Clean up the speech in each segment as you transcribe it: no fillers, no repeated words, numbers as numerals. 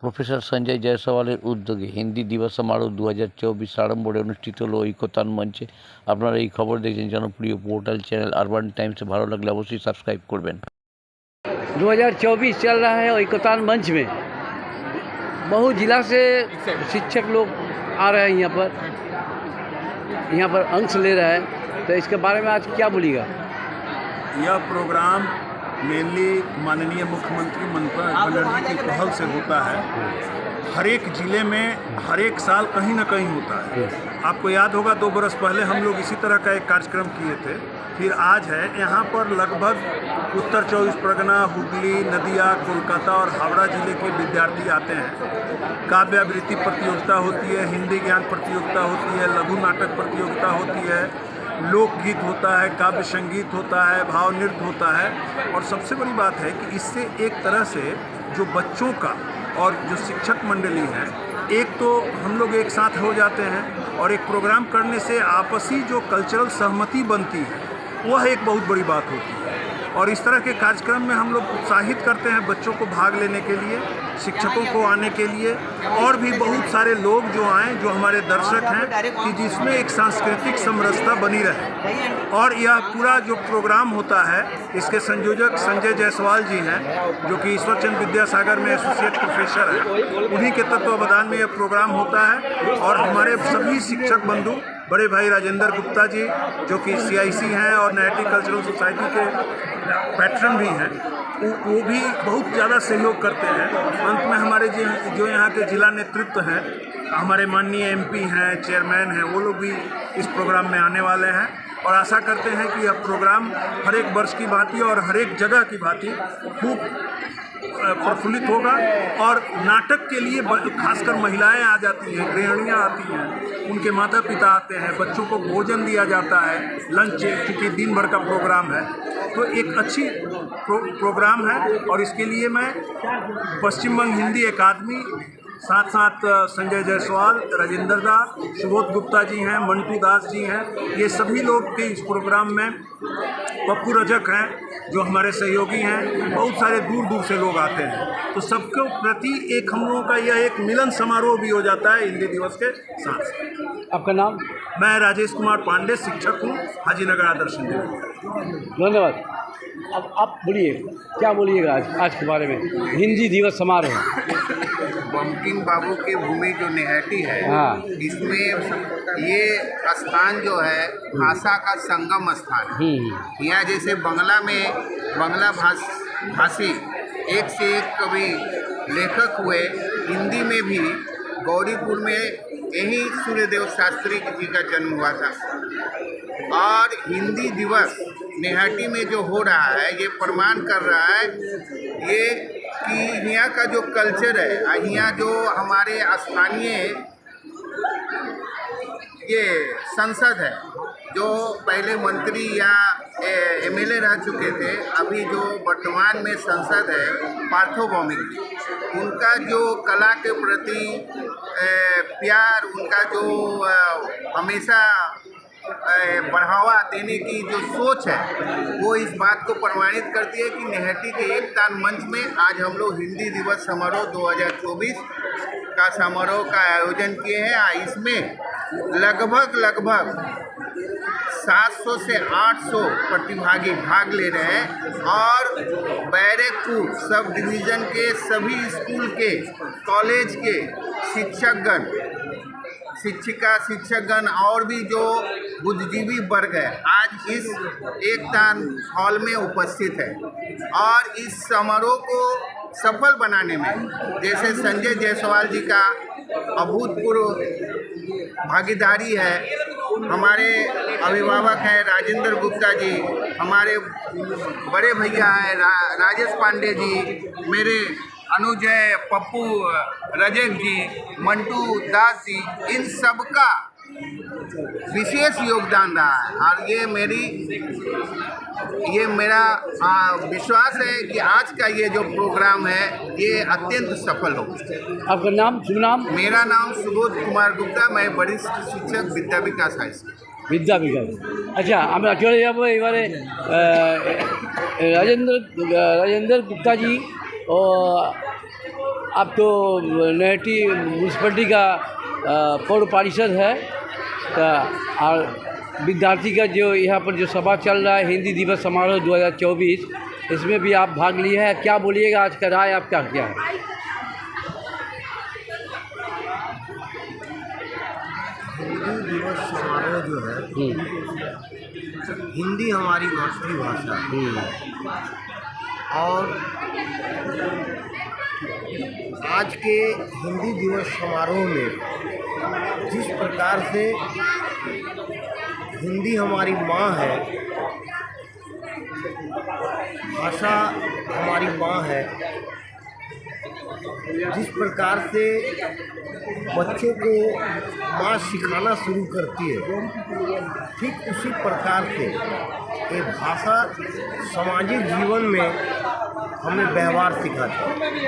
Professor Sanjay জয়সওয়ালের উদ্যোগে হিন্দি দিবস সমারোহ 2024 সাড়ম্বরে অনুষ্ঠিত হলো ঐকতান মঞ্চে। আপনারা এই খবর দেখছেন জনপ্রিয় পোর্টাল চ্যানেल अर्बन टाइम्स। ভালো লাগলে অবশ্যই সাবস্ক্রাইব করবেন। 2024 चल रहा है ऐकतान मंच में। बहु जिला से शिक्षक लोग आ रहे हैं यहाँ पर अंश ले रहे हैं, तो इसके बारे में आज क्या बोलिएगा? यह प्रोग्राम मेनली माननीय मुख्यमंत्री ममता बनर्जी की पहल से होता है। हर एक ज़िले में हर एक साल कहीं ना कहीं होता है। आपको याद होगा 2 बरस पहले हम लोग इसी तरह का एक कार्यक्रम किए थे। फिर आज है यहाँ पर लगभग उत्तर 24 परगना, हुगली, नदिया, कोलकाता और हावड़ा जिले के विद्यार्थी आते हैं। काव्य आवृत्ति प्रतियोगिता होती है, हिंदी ज्ञान प्रतियोगिता होती है, लघु नाटक प्रतियोगिता होती है, लोकगीत होता है, काव्य संगीत होता है, भाव नृत्य होता है। और सबसे बड़ी बात है कि इससे एक तरह से जो बच्चों का और जो शिक्षक मंडली है, एक तो हम लोग एक साथ हो जाते हैं और एक प्रोग्राम करने से आपसी जो कल्चरल सहमति बनती है वह एक बहुत बड़ी बात होती है। और इस तरह के कार्यक्रम में हम लोग उत्साहित करते हैं बच्चों को भाग लेने के लिए, शिक्षकों को आने के लिए, और भी बहुत सारे लोग जो आएँ, जो हमारे दर्शक हैं, कि जिसमें एक सांस्कृतिक समरसता बनी रहे। और यह पूरा जो प्रोग्राम होता है, इसके संयोजक संजय जायसवाल जी हैं, जो कि ईश्वरचंद विद्यासागर में एसोसिएट प्रोफेसर हैं। उन्हीं के तत्वावधान में यह प्रोग्राम होता है। और हमारे सभी शिक्षक बंधु, बड़े भाई राजेंद्र गुप्ता जी जो कि CIC हैं और नैटी कल्चरल सोसाइटी के पैट्रन भी हैं, वो भी बहुत ज़्यादा सहयोग करते हैं। अंत में हमारे जो यहाँ के जिला नेतृत्व हैं, हमारे माननीय MP हैं, चेयरमैन हैं, वो लोग भी इस प्रोग्राम में आने वाले हैं। और आशा करते हैं कि यह प्रोग्राम हर एक वर्ष की भांति और हर एक जगह की भांति खूब प्रफुल्लित होगा। और नाटक के लिए खासकर महिलाएं आ जाती हैं, गृहिणियाँ आती हैं, उनके माता पिता आते हैं, बच्चों को भोजन दिया जाता है, लंच, क्योंकि दिन भर का प्रोग्राम है। तो एक अच्छी प्रोग्राम है। और इसके लिए मैं पश्चिम बंग हिंदी अकादमी, साथ साथ संजय जायसवाल, राजेंद्र दास, सुबोध गुप्ता जी हैं, मंटू दास जी हैं, ये सभी लोग के इस प्रोग्राम में, पप्पू रजक हैं जो हमारे सहयोगी हैं, बहुत सारे दूर दूर से लोग आते हैं। तो सबके प्रति एक हम लोगों का यह एक मिलन समारोह भी हो जाता है हिंदी दिवस के साथ। आपका नाम? मैं राजेश कुमार पांडे, शिक्षक हूँ, हाजीनगर आदर्श विद्यालय। धन्यवाद। अब आप बोलिए, क्या बोलिएगा आज के बारे में, हिंदी दिवस समारोह? बंकिम बाबू की भूमि जो निहाटी है, इसमें ये स्थान जो है भाषा का संगम स्थान है। यहाँ जैसे बंगला भाषी एक से एक कवि लेखक हुए, हिंदी में भी गौरीपुर में यही सूर्यदेव शास्त्री जी का जन्म हुआ था। और हिंदी दिवस निहाटी में जो हो रहा है, ये प्रमाण कर रहा है ये कि यहाँ का जो कल्चर है, यहाँ जो हमारे स्थानीय ये संसद है, जो पहले मंत्री या MLA रह चुके थे, अभी जो वर्तमान में संसद है पार्थो भौमिक, उनका जो कला के प्रति प्यार, उनका जो हमेशा बढ़ावा देने की जो सोच है, वो इस बात को प्रमाणित करती है कि निहाटी के एकतान मंच में आज हम लोग हिंदी दिवस समारोह 2024 का समारोह का आयोजन किए हैं। इसमें लगभग 700 से 800 प्रतिभागी भाग ले रहे हैं। और बैरकपुर सब डिवीज़न के सभी स्कूल के, कॉलेज के शिक्षकगण और भी जो बुद्धिजीवी वर्ग है, आज इस एकतान हॉल में उपस्थित है। और इस समारोह को सफल बनाने में जैसे संजय जायसवाल जी का अभूतपूर्व भागीदारी है, हमारे अभिभावक हैं राजेंद्र गुप्ता जी, हमारे बड़े भैया हैं राजेश पांडे जी, मेरे अनुज है पप्पू रजक जी, मंटू दास जी, इन सब का विशेष योगदान रहा है। और ये मेरा विश्वास है कि आज का ये जो प्रोग्राम है ये अत्यंत सफल होगा। आपका नाम, शुभ नाम? मेरा नाम सुबोध कुमार गुप्ता, मैं वरिष्ठ शिक्षक विद्या विकास हाई स्कूल। विद्या विकास। अच्छा, আমরা চলে যাব এবারে রাজেন্দ্র গুপ্তা জি ও आप तो नैटी म्यूनसिपलिटी का पौर पारिषद है तो और विद्यार्थी का जो यहाँ पर जो सभा चल रहा है हिंदी दिवस समारोह 2024, इसमें भी आप भाग लिए हैं। क्या बोलिएगा, आज का राय आपका क्या है? हिंदी दिवस समारोह जो है, हिंदी हमारी मातृभाषा है और आज के हिंदी दिवस समारोह में जिस प्रकार से हिंदी हमारी माँ है, भाषा हमारी माँ है, जिस प्रकार से बच्चों को माँ सिखाना शुरू करती है, ठीक उसी प्रकार से ये भाषा सामाजिक जीवन में हमें व्यवहार सिखाती है।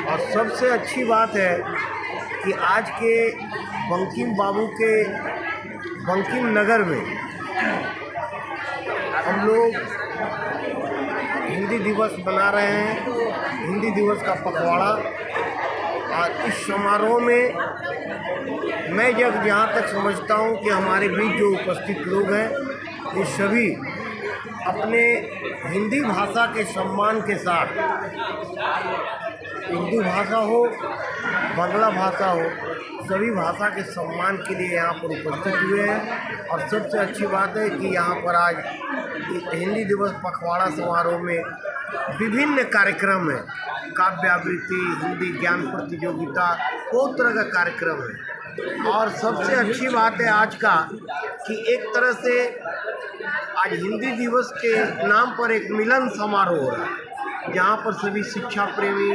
और सबसे अच्छी बात है कि आज के बंकिम बाबू के बंकिम नगर में हम लोग हिंदी दिवस मना रहे हैं, हिंदी दिवस का पखवाड़ा। और इस समारोह में मैं जहाँ तक समझता हूँ कि हमारे बीच जो उपस्थित लोग हैं ये सभी अपने हिंदी भाषा के सम्मान के साथ, उर्दू भाषा हो, बांग्ला भाषा हो, सभी भाषा के सम्मान के लिए यहाँ पर उपस्थित हुए हैं। और सबसे अच्छी बात है कि यहाँ पर आज हिंदी दिवस पखवाड़ा समारोह में विभिन्न कार्यक्रम हैं, काव्य आवृत्ति, हिंदी ज्ञान प्रतियोगिता, बहुत तरह का कार्यक्रम है। और सबसे अच्छी बात है आज का कि एक तरह से आज हिंदी दिवस के नाम पर एक मिलन समारोह हो रहा है, जहाँ पर सभी शिक्षा प्रेमी,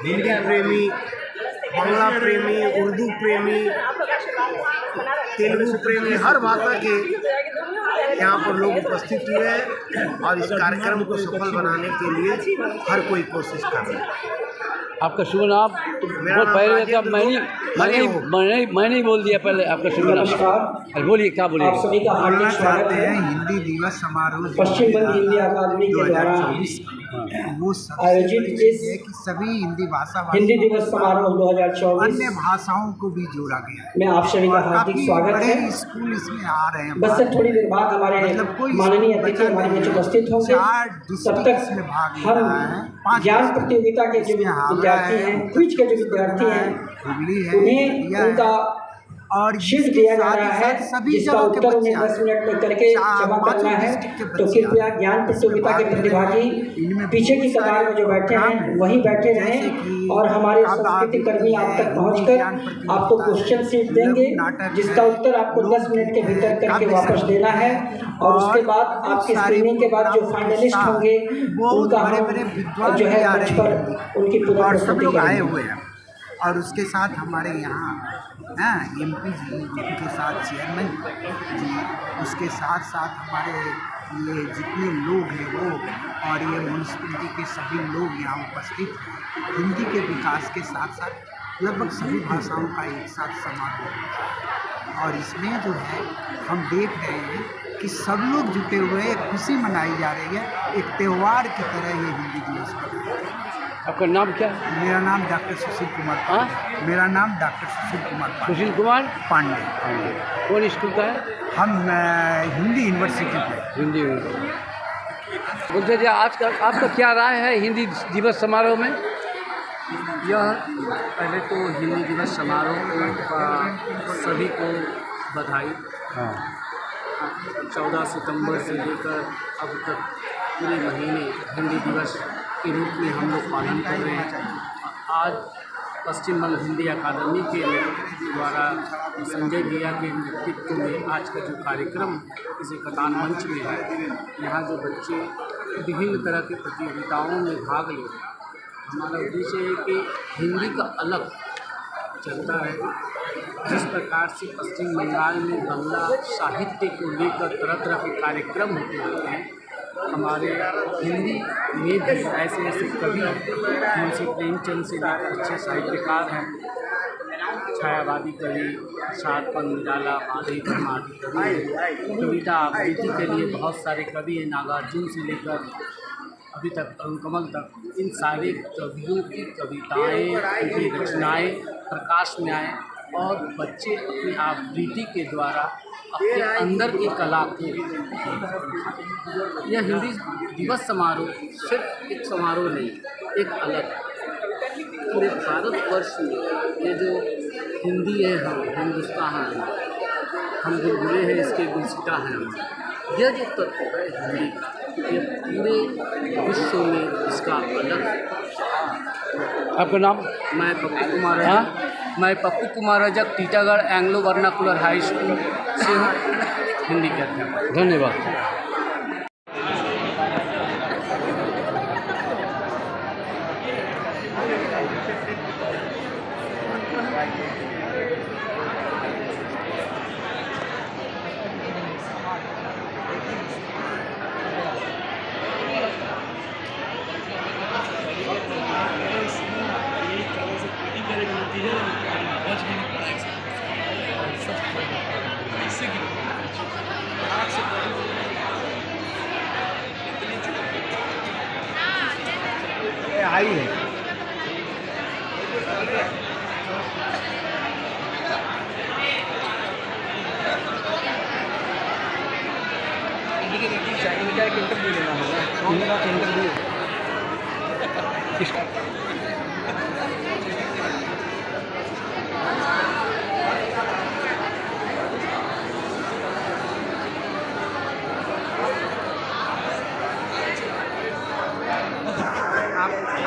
हिंदी प्रेमी, बांग्ला प्रेमी, उर्दू प्रेमी, तेलुगु प्रेमी, हर भाषा के यहाँ पर लोग उपस्थित हुए हैं और इस कार्यक्रम को सफल बनाने के लिए हर कोई कोशिश कर रहा है। आपका शुभ नाम? मेरा नाम पहले तो मैंने ही बोल दिया पहले। आपका शुभ नाम बोलिए, क्या बोलिए? आप सभी का हार्दिक बोलना स्वागत चाहते है। हैं हिंदी दिवस समारोह पश्चिम बंग हिंदी अकादमी के द्वारा 2024 वो सबसे आयोजित बड़ी चीज़ इस है कि सभी हिंदी भाषा हिंदी दिवस समारोह 2024 अन्य भाषाओं को भी जोड़ा गया है। में आप सभी का और हार्दिक काफी स्वागत बड़े है। स्कूल इसमें आ रहे हैं। बस से थोड़ी देर बाद हमारे मतलब कोई माननीय अतिथि हमारे बीच उपस्थित होंगे। 4 तब डिस्ट्रिक्ट तक इसमें भाग ले रहा है। हम 5 ज्ञान प्रतियोगिता के जो इसमें हावड़ा विद्यार्थी है, हैं, क्विज के जो विद्यार्थी हैं, हुगली है, उन्हें यह है। उनका और शीट इसके दिया जा साथ रहा ही है, साथ सभी जिसका जगह के उत्तर उन्हें बच्चे 10 मिनट में करके जमा करना है। तो कृपया ज्ञान प्रतियोगिता के प्रतिभागी पीछे की कतार में जो बैठे हैं वहीं बैठे रहें और हमारे संस्कृति कर्मी आप तक पहुंचकर आपको क्वेश्चन शीट देंगे, जिसका उत्तर आपको 10 मिनट के भीतर करके वापस देना है। और उसके बाद आपकी स्क्रीनिंग के बाद जो फाइनलिस्ट होंगे उनका हम जो है मंच पर उनकी पूरी प्रस्तुति करेंगे। और उसके साथ हमारे यहाँ MP जी, उनके साथ चेयरमैन जी, उसके साथ साथ हमारे ये जितने लोग हैं वो और ये म्यूनसिपलिटी के सभी लोग यहाँ उपस्थित हैं। हिंदी के विकास के साथ साथ लगभग सभी भाषाओं का एक साथ समारोह होता है और इसमें जो है हम देख रहे हैं कि सब लोग जुटे हुए हैं, खुशी मनाई जा रही है, एक त्यौहार की तरह ये हिंदी दिवस मनाया जा रहा है। आपका नाम क्या? मेरा नाम डॉक्टर सुशील कुमार पांडे। मेरा नाम डॉक्टर सुशील कुमार पांडे। सुशील कुमार पांडे। कौन स्कूल का है? हम हिंदी यूनिवर्सिटी पे। हिंदी बोलते जी, आज का आपका क्या राय है हिंदी दिवस समारोह में? यह पहले तो हिंदी दिवस समारोह का सभी को बधाई। 14 सितंबर से लेकर अब तक पूरे महीने हिंदी दिवस के रूप में हम लोग पालन कर रहे हैं। आज पश्चिम बंग हिंदी अकादमी के द्वारा संजय भैया के नेतृत्व में आज का जो कार्यक्रम इस एकतान मंच में है, यहाँ जो बच्चे विभिन्न तरह की प्रतियोगिताओं में भाग ले रहे हैं, हमारा उद्देश्य है कि हिंदी का अलग चलता है। जिस प्रकार से पश्चिम बंगाल में बांग्ला साहित्य को लेकर तरह तरह के कार्यक्रम होते रहते हैं, हमारे हिंदी में भी ऐसे ऐसे कवि मुंशी प्रेमचंद से लेकर अच्छे साहित्यकार हैं, छायावादी कवि शादपन निराला, माधवी वर्मा आदि कवि हैं। कविता आवृत्ति के लिए बहुत सारे कवि हैं, नागार्जुन से लेकर अभी तक अरुण कमल तक, इन सारे कवियों की कविताएँ, उनकी रचनाएँ प्रकाश में आए और बच्चे अपनी आवृत्ति के द्वारा अपने अंदर की कला को, यह हिंदी दिवस समारोह सिर्फ एक समारोह नहीं, एक अलग पूरे भारतवर्ष में ये जो हिंदी है, हम हिंदुस्तान है, हम गुलगुले हैं इसके गुलसिता हैं हम, यह जो तत्व है हिंदी का, ये पूरे विश्व में इसका अलग। आपका नाम? मैं पप्पू कुमार रजक, मैं Pappu Kumar Rajak Titagarh Anglo vernacular high school से हूँ, हिंदी के अध्यापक। धन्यवाद। आई है इनका एक इंटरव्यू लेना होगा, इंटरव्यू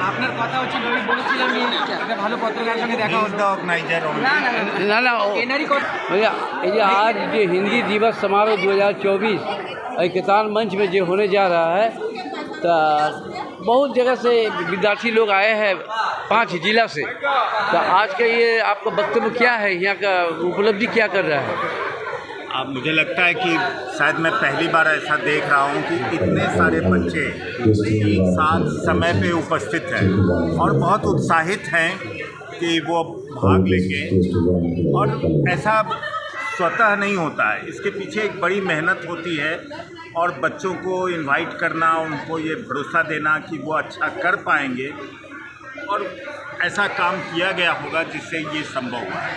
আপনার কথা হচ্ছিল, আমি বলেছিলাম একটা ভালো পত্রকারের সঙ্গে দেখা হলো। ना ना भैया ये आज जो हिंदी दिवस समारोह 2024 किसान मंच में जो होने जा रहा है, तो बहुत जगह से विद्यार्थी लोग आए हैं 5 जिला से। तो आज का ये आपका वक्तव्य क्या है, यहाँ का उपलब्धि क्या कर रहा है? अब मुझे लगता है कि शायद मैं पहली बार ऐसा देख रहा हूँ कि इतने सारे बच्चे एक साथ समय पे उपस्थित हैं और बहुत उत्साहित हैं कि वो भाग लेंगे। और ऐसा स्वतः नहीं होता है, इसके पीछे एक बड़ी मेहनत होती है और बच्चों को इनवाइट करना, उनको ये भरोसा देना कि वो अच्छा कर पाएंगे, और ऐसा काम किया गया होगा जिससे ये संभव हुआ है।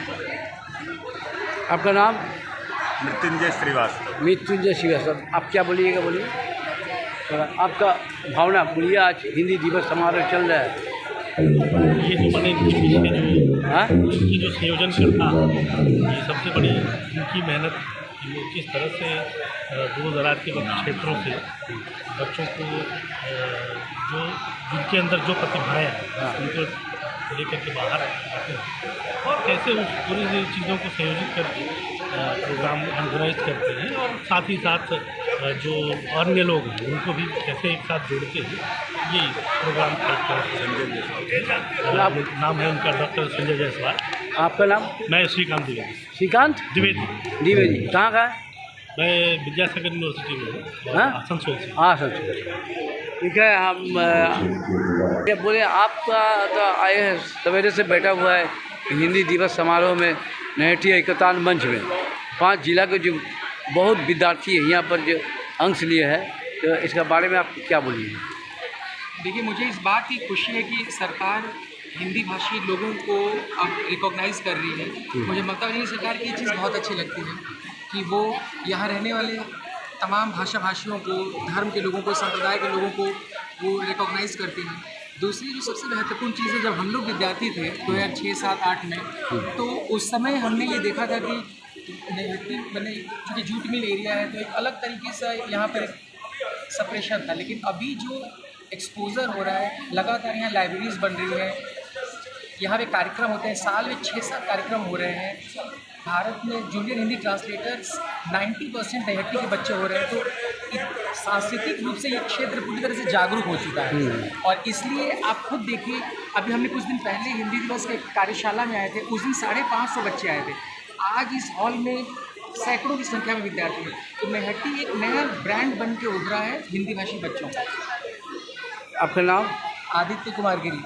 आपका नाम? मृत्युंजय श्रीवास्तव। मृत्युंजय श्रीवास्तव, आप क्या बोलिएगा, बोलिए आपका भावना बोलिए। आज हिंदी दिवस समारोह चल रहा है, ये जो बने इनकी जो संयोजन करना, ये सबसे बड़ी इनकी मेहनत, वो किस तरह से दूर दराज के क्षेत्रों से बच्चों को जो जिनके अंदर जो प्रतिभाएँ हैं उनको लेकर के बाहर आते हैं और कैसे उस पूरी चीज़ों को संयोजित करके प्रोग्राम ऑर्गेनाइज करते हैं, और साथ ही साथ जो अन्य लोग हैं उनको भी कैसे एक साथ जोड़ते हैं, ये प्रोग्राम करते हैं। संजय जायसवाल नाम है उनका, डॉक्टर संजय जायसवाल। आपका नाम? मैं श्रीकांत द्विवेदी। श्रीकांत द्विवेदी कहाँ का है? मैं विद्यासागर यूनिवर्सिटी में हूँ, आसनसोल से। आसनसोल, ठीक है। हम बोले आपका तो आए हैं सवेरे से बैठा हुआ है हिंदी दिवस समारोह में नैठी एकतान मंच में, 5 जिला के जो बहुत विद्यार्थी है यहाँ पर जो अंश लिए है, तो इसके बारे में आप क्या बोलिए? देखिए, मुझे इस बात की खुशी है कि सरकार हिंदी भाषी लोगों को अब रिकॉग्नाइज़ कर रही है। मुझे ममता बनर्जी सरकार की चीज़ बहुत अच्छी लगती है कि वो यहाँ रहने वाले तमाम भाषाभाषियों को, धर्म के लोगों को, संप्रदाय के लोगों को वो रिकॉग्नाइज़ करती हैं। दूसरी जो सबसे महत्वपूर्ण चीज़ है, जब हम लोग विद्यार्थी थे 2006, 7, 8 में, तो उस समय हमने ये देखा था कि मैंने चूँकि जूट मिल एरिया है तो एक अलग तरीके से यहाँ पर सप्रेशन था, लेकिन अभी जो एक्सपोजर हो रहा है, लगातार यहाँ लाइब्रेरीज़ बन रही हैं, यहाँ पे कार्यक्रम होते हैं, साल में 6-7 कार्यक्रम हो रहे हैं। भारत में जूनियर हिंदी ट्रांसलेटर्स 90% नैहट्टी के बच्चे हो रहे हैं, तो सांस्कृतिक रूप से ये क्षेत्र पूरी तरह से जागरूक हो चुका है। और इसलिए आप खुद देखिए, अभी हमने कुछ दिन पहले हिंदी दिवस के कार्यशाला में आए थे, उस दिन 550 बच्चे आए थे। आज इस हॉल में सैकड़ों की संख्या में विद्यार्थी हैं। तो नैहट्टी एक नया ब्रांड बन के उभरा है हिंदी भाषी बच्चों का। आपका नाम? आदित्य कुमार गिरी।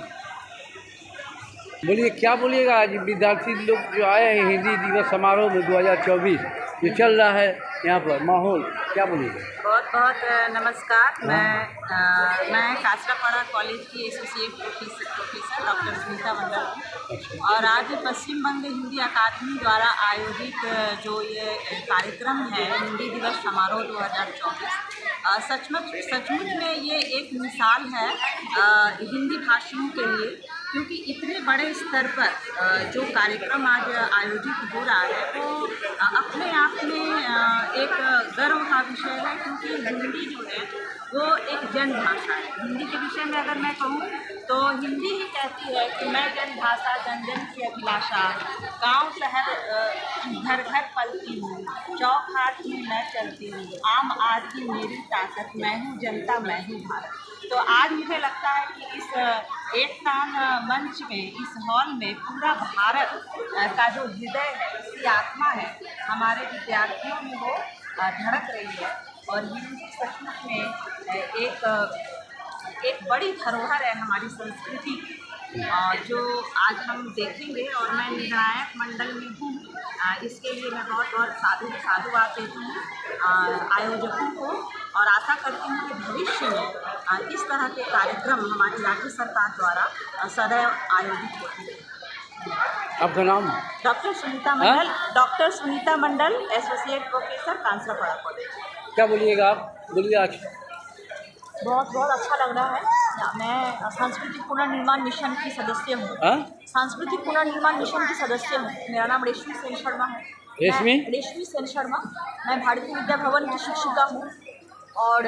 बोलिए, क्या बोलिएगा आज विद्यार्थी लोग जो आए हैं हिंदी दिवस समारोह में 2024 जो चल रहा है, यहाँ पर माहौल क्या बोलिए? बहुत बहुत नमस्कार। मैं काचरापाड़ा कॉलेज की एसोसिएट प्रोफेसर डॉक्टर सुनीता मंडल हूँ और आज पश्चिम बंग हिंदी अकादमी द्वारा आयोजित जो ये कार्यक्रम है हिंदी दिवस समारोह 2024 सचमुच में ये एक मिसाल है हिंदी भाषियों के लिए, क्योंकि इतने बड़े स्तर पर जो कार्यक्रम आज आयोजित हो रहा है वो अपने आप में एक गर्व का विषय है, क्योंकि हिंदी जो है वो एक जन भाषा है। हिंदी के विषय में अगर मैं कहूँ तो हिंदी ही कहती है कि मैं जन भाषा जन जन की अभिलाषा, गांव शहर घर घर पलती हूँ, चौक हाट में मैं चलती हूँ, आम आदमी मेरी ताकत, मैं हूँ जनता मैं हूँ भारत। तो आज मुझे लगता है कि इस एकतान मंच में, इस हॉल में पूरा भारत का जो हृदय है, इसकी आत्मा है, हमारे विद्यार्थियों में वो धड़क रही है और हिंदी सचमुच में एक बड़ी धरोहर है हमारी संस्कृति की, जो आज हम देखेंगे। और मैं निर्णायक मंडल में हूँ, इसके लिए मैं बहुत बहुत साधुवाद देती हूँ आयोजकों को और आशा करती हूँ कि भविष्य में इस तरह के कार्यक्रम हमारी राज्य सरकार द्वारा सदैव आयोजित होते हैं। आपका नाम? डॉक्टर सुनीता मंडल। डॉक्टर सुनीता मंडल, एसोसिएट प्रोफेसर, कांसरापाड़ा कॉलेज। क्या बोलिएगा आप? बोलिए। आज बहुत अच्छा लग रहा है। मैं सांस्कृतिक पुनर्निर्माण मिशन की सदस्य हूँ। सांस्कृतिक पुनर्निर्माण मिशन की सदस्य हूँ। मेरा नाम रेशमी सेन शर्मा है। रेशमी सेन शर्मा। मैं भारतीय विद्या भवन की शिक्षिका हूँ और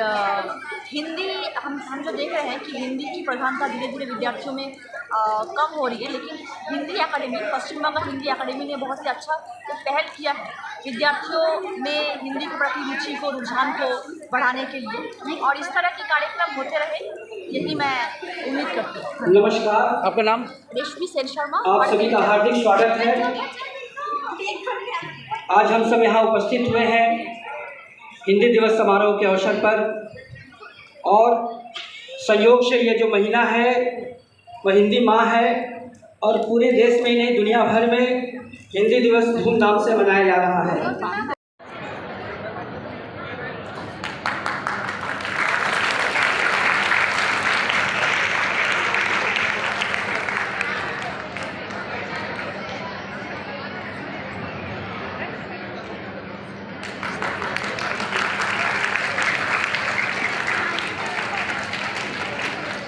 हिंदी हम जो देख रहे हैं कि हिंदी की प्रधानता धीरे धीरे विद्यार्थियों में कम हो रही है, लेकिन हिंदी अकादमी, पश्चिम बंगाल हिंदी अकादमी ने बहुत ही अच्छा एक पहल किया है विद्यार्थियों में हिंदी के प्रति रुचि को, रुझान को बढ़ाने के लिए, और इस तरह के कार्यक्रम होते रहे, यही मैं उम्मीद करती हूँ। नमस्कार, आपका नाम? रेशमी सेन शर्मा। आप सभी का हार्दिक स्वागत है। आज हम सब यहाँ उपस्थित हुए हैं हिंदी दिवस समारोह के अवसर पर, और संयोग से ये जो महिला है वह हिंदी माँ है और पूरे देश में ही नहीं दुनिया भर में हिंदी दिवस धूमधाम से मनाया जा रहा है।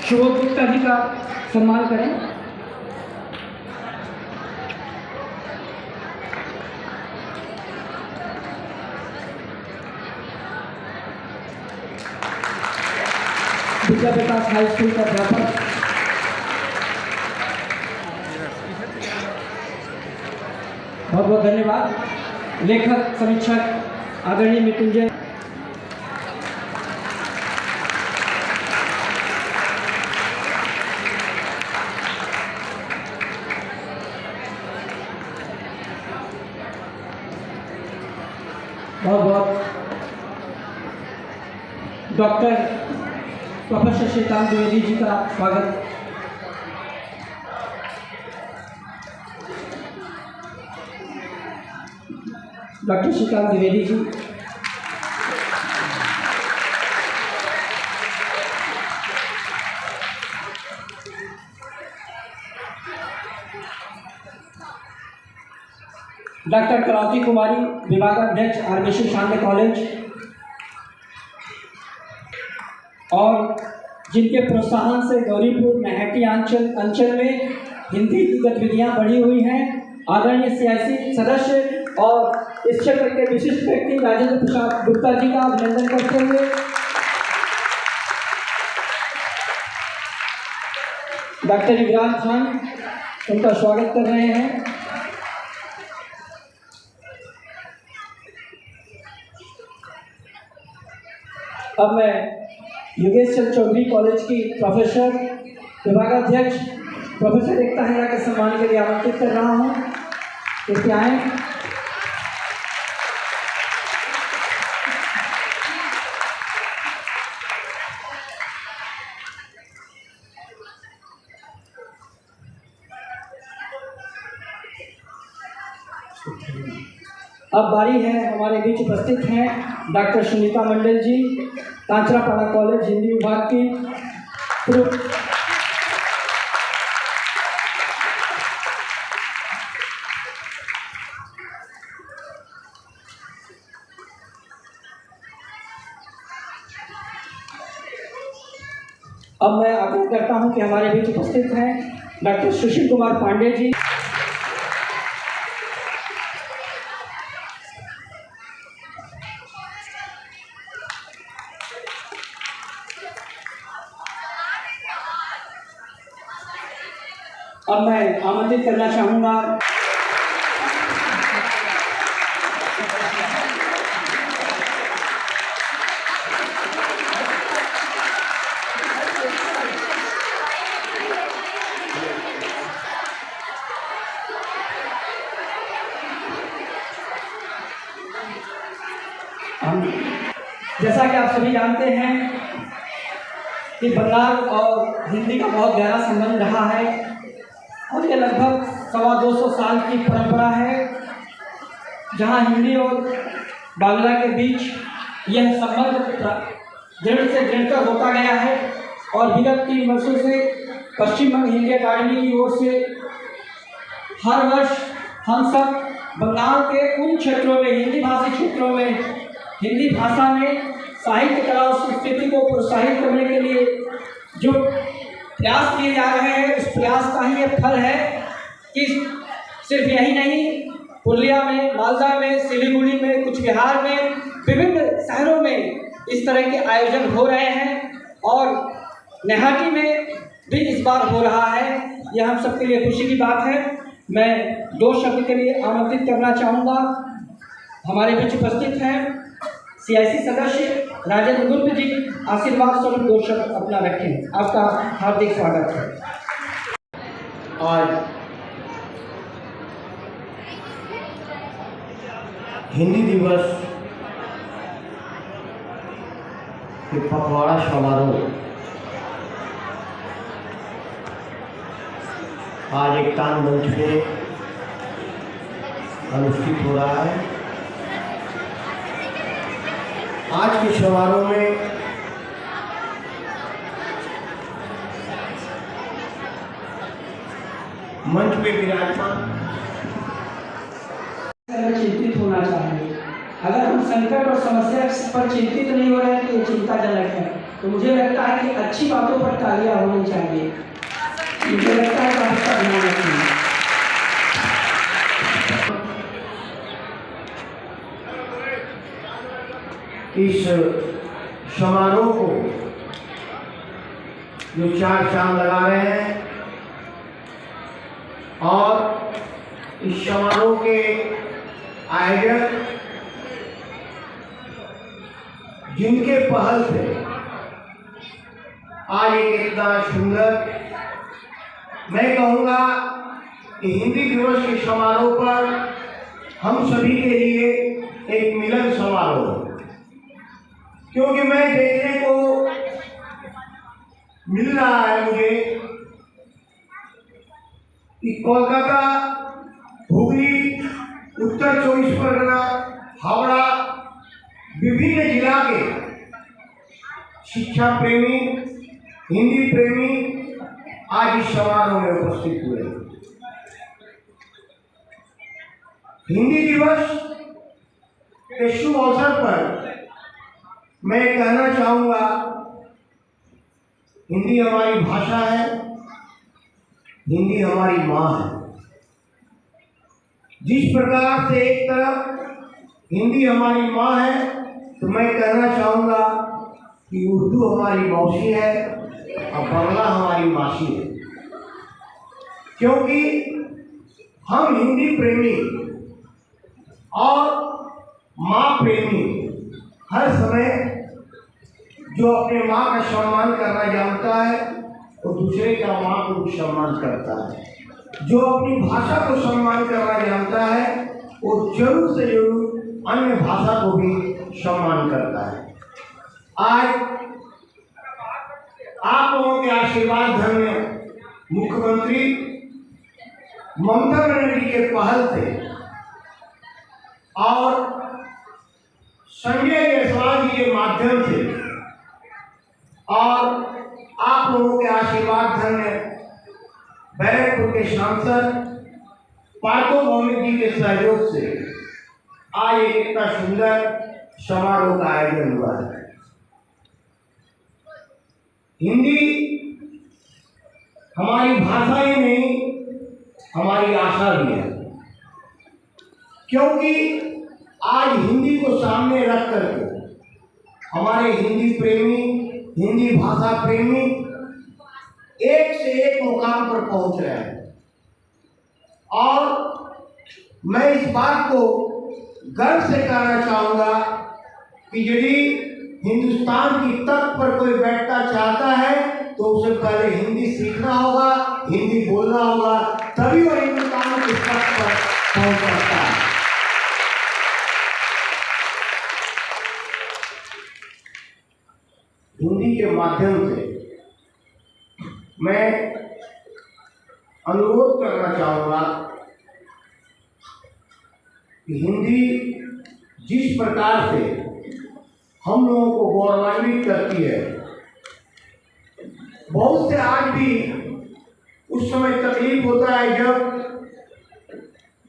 शुभ गुप्ता जी का सम्मान करें। विद्या विकास हाई स्कूल का अध्यापक बहुत बहुत धन्यवाद। लेखक समीक्षक आदरणीय मृत्युंजय बहुत बहुत डॉक्टर प्रोफेसर श्रीकांत द्विवेदी जी का स्वागत। डॉक्टर श्रीकांत द्विवेदी जी, डॉक्टर करावती कुमारी, विभागाध्यक्ष आरबीसी शांत कॉलेज, और जिनके प्रोत्साहन से गौरीपुर महटी अंचल में हिंदी की गतिविधियाँ बढ़ी हुई हैं, आदरणीय सीआईसी सदस्य और इस क्षेत्र के विशिष्ट व्यक्ति राजेंद्र प्रसाद गुप्ता जी का अभिनंदन करते हुए डॉक्टर इमरान खान उनका स्वागत कर रहे हैं। अब मैं योगेश चंद्र चौधरी कॉलेज की प्रोफेसर विभागाध्यक्ष प्रोफेसर एकता हेरा के सम्मान के लिए आमंत्रित कर रहा हूँ। कृपया आएं। अब बारी है, हमारे बीच उपस्थित हैं डॉक्टर सुनीता मंडल जी, कांचरापाड़ा कॉलेज हिंदी विभाग की अब मैं आग्रह करता हूं कि हमारे बीच उपस्थित हैं डॉक्टर सुशील कुमार पांडे जी। अब मैं आमंत्रित करना चाहूँगा जैसा कि आप सभी जानते हैं कि बंगाल और हिंदी का बहुत गहरा संबंध रहा है और ये लगभग 225 साल की परंपरा है, जहां हिंदी और बांग्ला के बीच यह संबंध दृढ़ से दृढ़तर होता गया है। और विगत 3 वर्षों से पश्चिम बंग हिंदी अकादमी की ओर से हर वर्ष हम सब बंगाल के उन क्षेत्रों में, हिंदी भाषी क्षेत्रों में, हिंदी भाषा में साहित्य, कला और संस्कृति को प्रोत्साहित करने के लिए जो प्रयास किए जा रहे हैं, उस प्रयास का ही ये फल है कि सिर्फ यही नहीं, पुरुलिया में, मालदा में, सिलीगुड़ी में, कुछ बिहार में, विभिन्न शहरों में इस तरह के आयोजन हो रहे हैं और नैहाटी में भी इस बार हो रहा है। यह हम सबके लिए खुशी की बात है। मैं 2 शब्द के लिए आमंत्रित करना चाहूँगा। हमारे बीच उपस्थित हैं CIC सदस्य राजेंद्र गुप्त जी, आशीर्वाद स्वरूप 2 शब्द अपना रखें। आपका हार्दिक स्वागत है। आज हिंदी दिवस के पखवाड़ा समारोह आज एकतान मंच में अनुष्ठित हो रहा है। आज के समारोह में मंच पे विराजमान चिंतित होना चाहिए। अगर हम संकट और समस्या पर चिंतित नहीं हो रहे हैं तो ये चिंताजनक है। तो मुझे लगता है कि अच्छी बातों पर तालियां होनी चाहिए। मुझे लगता है कि आपका ध्यान रखिए। इस समारोह को जो 4 चांद लगा रहे हैं और इस समारोह के आयोजक जिनके पहल से आज एक इतना सुंदर, मैं कहूँगा कि हिंदी दिवस के समारोह पर हम सभी के लिए एक मिलन समारोह, क्योंकि मैं देखने को मिल रहा है मुझे कि कोलकाता, हुगली, उत्तर 24 परगना, हावड़ा, विभिन्न जिला के शिक्षा प्रेमी, हिंदी प्रेमी आज इस समारोह में उपस्थित हुए। हिंदी दिवस के शुभ अवसर पर मैं कहना चाहूँगा, हिंदी हमारी भाषा है, हिंदी हमारी माँ है। जिस प्रकार से एक तरफ हिंदी हमारी माँ है, तो मैं कहना चाहूँगा कि उर्दू हमारी मौसी है और बांग्ला हमारी मासी है। क्योंकि हम हिंदी प्रेमी और माँ प्रेमी हर समय जो अपने माँ का सम्मान करना जानता है वो दूसरे का माँ को भी सम्मान करता है। जो अपनी भाषा को सम्मान करना जानता है वो जरूर से जरूर अन्य भाषा को भी सम्मान करता है। आज आप लोगों के आशीर्वाद धन्य मुख्यमंत्री ममता बनर्जी के पहल से और संजय जायसवाल जी के माध्यम से और आप लोगों के आशीर्वाद धन्य बैरकपुर के सांसद पार्थो भौमिक जी के सहयोग से आज एक इतना सुंदर समारोह का आयोजन हुआ है। हिंदी हमारी भाषा ही नहीं, हमारी आशा भी है, क्योंकि आज हिंदी को सामने रख करके हमारे हिंदी प्रेमी, हिंदी भाषा प्रेमी एक से एक मुकाम पर पहुंच रहे हैं। और मैं इस बात को गर्व से कहना चाहूँगा कि यदि हिंदुस्तान की तट पर कोई बैठना चाहता है तो उसे पहले हिंदी सीखना होगा, हिंदी बोलना होगा, तभी वह हिंदुस्तान की तट पर पहुँच सकता है। हिंदी के माध्यम से मैं अनुरोध करना चाहूँगा कि हिंदी जिस प्रकार से हम लोगों को गौरवान्वित करती है, बहुत से आज भी उस समय तकलीफ होता है जब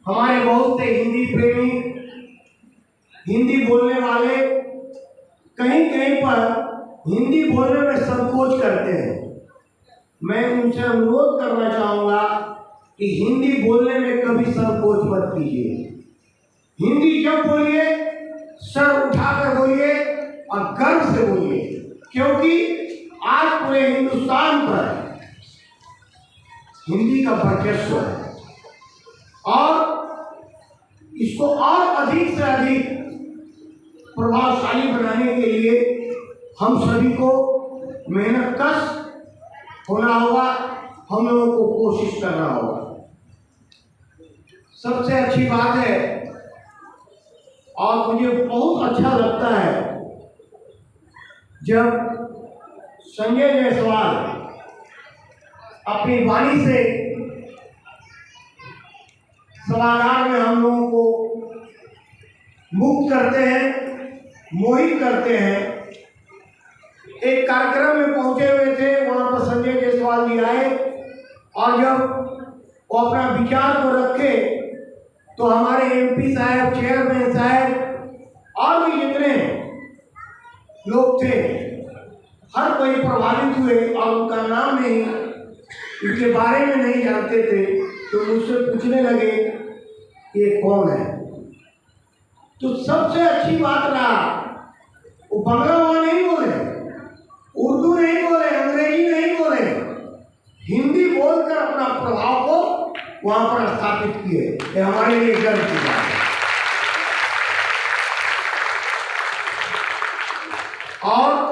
हमारे बहुत से हिंदी प्रेमी, हिंदी बोलने वाले कहीं कहीं पर हिंदी बोलने में संकोच करते हैं। मैं उनसे अनुरोध करना चाहूँगा कि हिंदी बोलने में कभी संकोच मत कीजिए। हिंदी जब बोलिए सर उठाकर बोलिए और गर्व से बोलिए, क्योंकि आज पूरे हिंदुस्तान पर हिंदी का वर्चस्व है और इसको और अधिक से अधिक प्रभावशाली बनाने के लिए हम सभी को मेहनत कश होना होगा, हम लोगों को कोशिश करना होगा। सबसे अच्छी बात है और मुझे बहुत अच्छा लगता है जब संजय जायसवाल अपनी वाणी से सभागार में हम लोगों को मुक्त करते हैं, मोहित करते हैं। एक कार्यक्रम में पहुंचे हुए थे, वहां पर संजय जायसवाल जी आए और जब वो अपना विचार को रखे तो हमारे एमपी साहब, चेयरमैन साहब और भी जितने लोग थे हर कोई प्रभावित हुए और उनका नाम नहीं, उनके बारे में नहीं जानते थे, तो मुझसे पूछने लगे ये कौन है। तो सबसे अच्छी बात रहा वो बंगला वहाँ नहीं बोले, उर्दू नहीं बोले, अंग्रेजी नहीं बोले, हिंदी बोलकर अपना प्रभाव को वहां पर स्थापित किए। ये हमारे लिए गर्व की बात है। और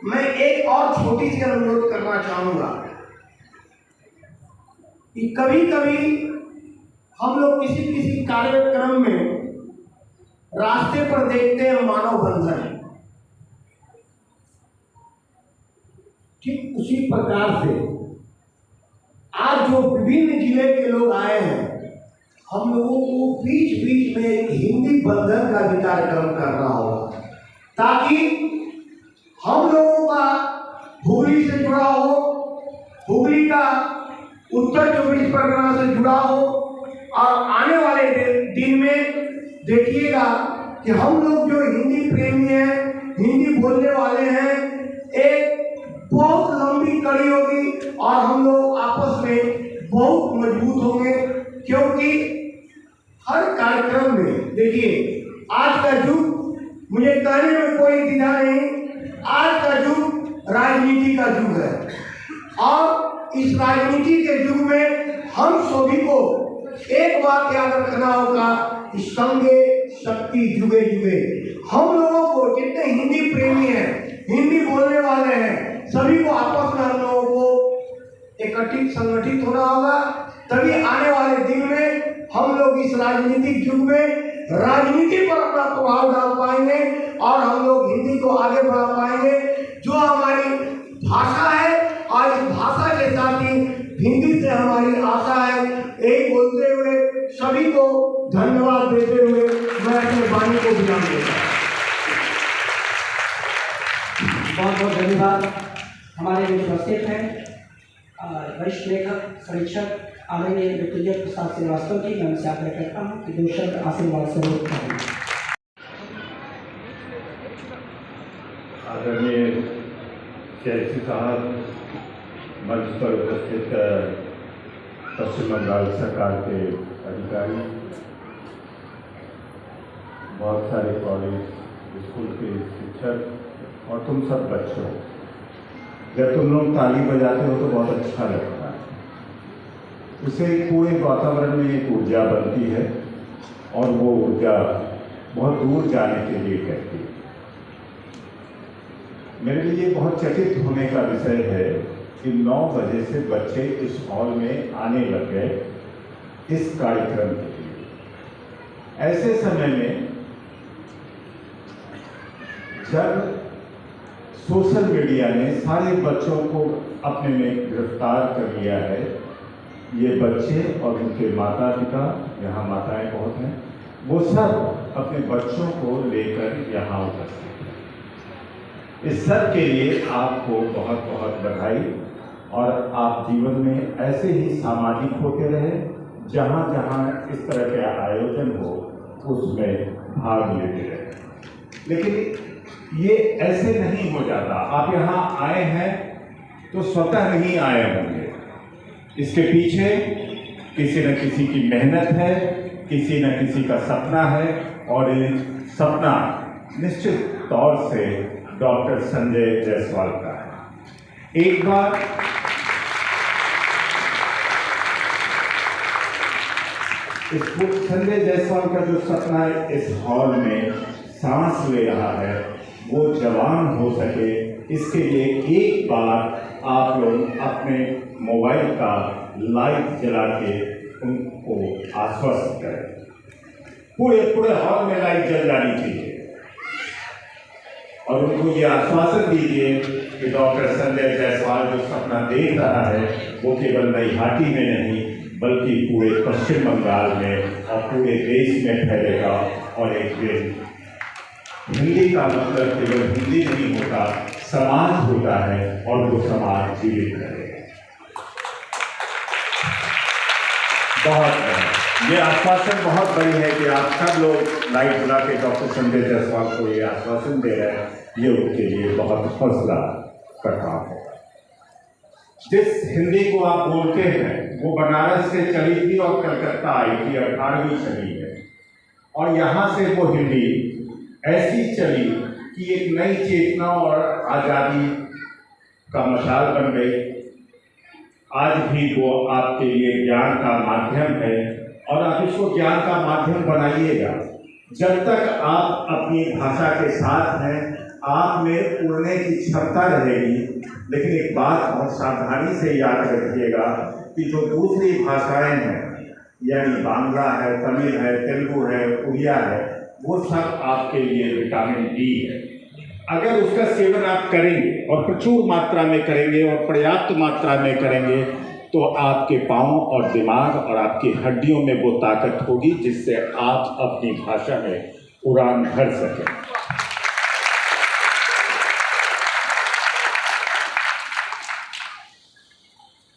मैं एक और छोटी सी अनुरोध करना चाहूंगा कि कभी कभी हम लोग किसी किसी कार्यक्रम में रास्ते पर देखते हैं मानव बंधन, ठीक उसी प्रकार से आज जो विभिन्न जिले के लोग आए हैं, हम लोगों को बीच बीच में एक हिंदी बंधन का भी कार्यक्रम करना होगा, ताकि हम लोगों का हुगली से जुड़ा हो, हुगली का उत्तर 24 परगना से जुड़ा हो, और आने वाले दिन में देखिएगा कि हम लोग जो हिंदी प्रेमी हैं, हिंदी बोलने वाले हैं, एक बहुत लंबी कड़ी होगी और हम लोग आपस में बहुत मजबूत होंगे। क्योंकि हर कार्यक्रम में देखिए आज का युग, मुझे कहने में कोई द्विधा नहीं, आज का युग राजनीति का युग है और इस राजनीति के युग में हम सभी को एक बात याद रखना होगा कि संगे शक्ति जुगे जुगे। हम लोगों को जितने हिंदी प्रेमी हैं, हिंदी बोलने वाले हैं, सभी को आपस में हम लोगों को एकत्रित संगठित होना होगा, तभी आने वाले दिन में हम लोग इस राजनीतिक युग में राजनीति पर अपना प्रभाव डाल पाएंगे और हम लोग हिंदी को आगे बढ़ा पाएंगे, जो हमारी भाषा है और इस भाषा के साथ ही हिंदी से हमारी आशा है। यही बोलते हुए सभी को धन्यवाद देते हुए मैं अपने वाणी को विराम देता हूँ। बहुत बहुत धन्यवाद। हमारे बीच उपस्थित हैं वरिष्ठ लेखक समीक्षक आदरणीय मृत्युंजय प्रसाद श्रीवास्तव जी। मैं उनसे आग्रह करता हूँ कि 2 शब्द आशीर्वाद स्वरूप करें। आदरणीय कैसी साहब, मंच पर उपस्थित पश्चिम बंगाल सरकार के अधिकारी, बहुत सारे कॉलेज स्कूल के शिक्षक और तुम सब बच्चों, जब तुम लोग ताली बजाते हो तो बहुत अच्छा लगता है। उससे पूरे वातावरण में एक ऊर्जा बनती है और वो ऊर्जा बहुत दूर जाने के लिए कहती है। मेरे लिए बहुत चकित होने का विषय है कि 9 बजे से बच्चे इस हॉल में आने लग गए इस कार्यक्रम के लिए। ऐसे समय में जब सोशल मीडिया ने सारे बच्चों को अपने में गिरफ्तार कर लिया है, ये बच्चे और उनके माता पिता, यहाँ माताएं बहुत हैं, वो सब अपने बच्चों को लेकर यहाँ उपस्थित हैं। इस सब के लिए आपको बहुत बहुत बधाई और आप जीवन में ऐसे ही सामाजिक होते रहे, जहाँ जहाँ इस तरह के आयोजन हो उसमें भाग लेते रहे। लेकिन ये ऐसे नहीं हो जाता। आप यहाँ आए हैं तो स्वतः नहीं आए होंगे, इसके पीछे किसी न किसी की मेहनत है, किसी न किसी का सपना है और ये सपना निश्चित तौर से डॉक्टर संजय जायसवाल का है। एक बार इस संजय जायसवाल का जो सपना इस हॉल में सांस ले रहा है वो जवान हो सके, इसके लिए एक बार आप लोग अपने मोबाइल का लाइट जला के उनको आश्वस्त करें। पूरे हॉल में लाइट जल जानी चाहिए और उनको ये आश्वासन दीजिए कि डॉक्टर संजय जायसवाल जो सपना देख रहा है वो केवल नईहाटी में नहीं बल्कि पूरे पश्चिम बंगाल में और पूरे देश में फैलेगा और एक दिन हिंदी का मतलब केवल हिंदी नहीं होता, समाज होता है और वो समाज जीवित रहेगा। ये आश्वासन बहुत बड़ी है कि आप सब लोग लाइट बुला के डॉक्टर संजय जायसवाल को ये आश्वासन दे रहे हैं, ये उनके लिए बहुत हौसला का काम है। जिस हिंदी को आप बोलते हैं वो बनारस से चली थी और कलकत्ता आई थी, 18वीं सदी में, और यहाँ से वो हिंदी ऐसी चली कि एक नई चेतना और आज़ादी का मशाल बन गई। आज भी वो आपके लिए ज्ञान का माध्यम है और आप इसको ज्ञान का माध्यम बनाइएगा। जब तक आप अपनी भाषा के साथ हैं, आप में उड़ने की क्षमता रहेगी। लेकिन एक बात बहुत सावधानी से याद रखिएगा कि जो दूसरी भाषाएं हैं, यानी बांग्ला है, तमिल है, तेलुगु है, उड़िया है, वो सब आपके लिए विटामिन डी है। अगर उसका सेवन आप करेंगे और प्रचुर मात्रा में करेंगे और पर्याप्त मात्रा में करेंगे तो आपके पाँव और दिमाग और आपकी हड्डियों में वो ताकत होगी जिससे आप अपनी भाषा में उड़ान भर सकें।